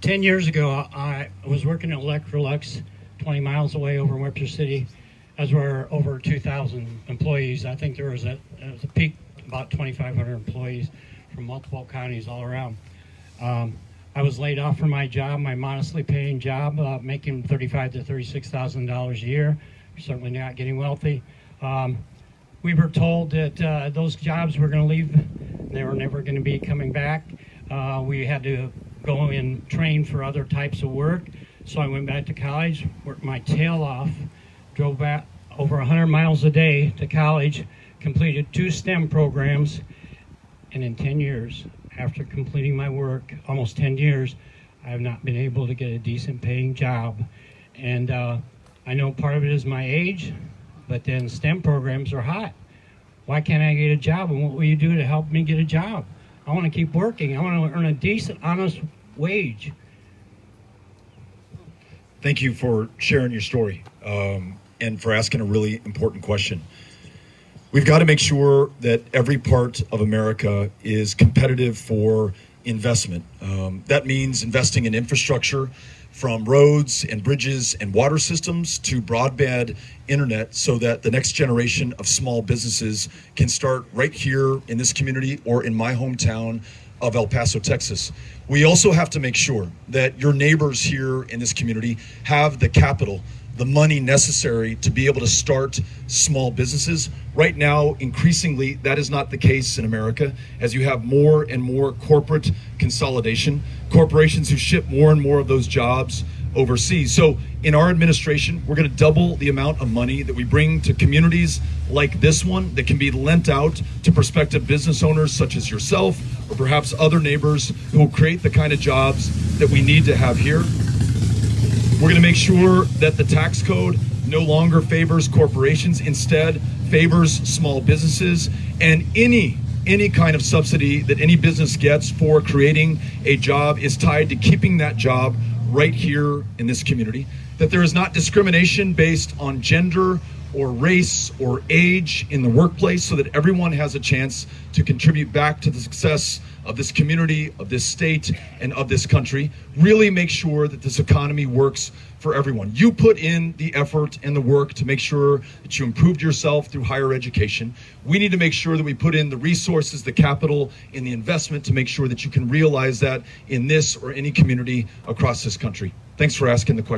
10 years ago, I was working at Electrolux 20 miles away over in Webster City, as were over 2,000 employees. I think there was a peak about 2,500 employees from multiple counties all around. I was laid off from my job, my modestly paying job, making $35,000 to $36,000 a year. Certainly not getting wealthy. We were told that those jobs were going to leave. They were never going to be coming back. We had to go and train for other types of work. So I went back to college, worked my tail off, drove back over 100 miles a day to college, completed 2 STEM programs, and in 10 years, after completing my work, almost 10 years, I have not been able to get a decent paying job. And I know part of it is my age, but then STEM programs are hot. Why can't I get a job? And what will you do to help me get a job? I want to keep working. I want to earn a decent, honest wage. Thank you for sharing your story and for asking a really important question. We've got to make sure that every part of America is competitive for investment. That means investing in infrastructure, from roads and bridges and water systems to broadband internet, so that the next generation of small businesses can start right here in this community or in my hometown of El Paso, Texas. We also have to make sure that your neighbors here in this community have the capital, the money necessary to be able to start small businesses. Right now, increasingly, that is not the case in America, as you have more and more corporate consolidation, corporations who ship more and more of those jobs overseas. So in our administration, we're going to double the amount of money that we bring to communities like this one that can be lent out to prospective business owners such as yourself or perhaps other neighbors who will create the kind of jobs that we need to have here. We're going to make sure that the tax code no longer favors corporations, instead favors small businesses, and any kind of subsidy that any business gets for creating a job is tied to keeping that job right here in this community. That there is not discrimination based on gender or race or age in the workplace, so that everyone has a chance to contribute back to the success of this community, of this state, and of this country. Really make sure that this economy works for everyone. You put in the effort and the work to make sure that you improved yourself through higher education. We need to make sure that we put in the resources, the capital, and the investment to make sure that you can realize that in this or any community across this country. Thanks for asking the question.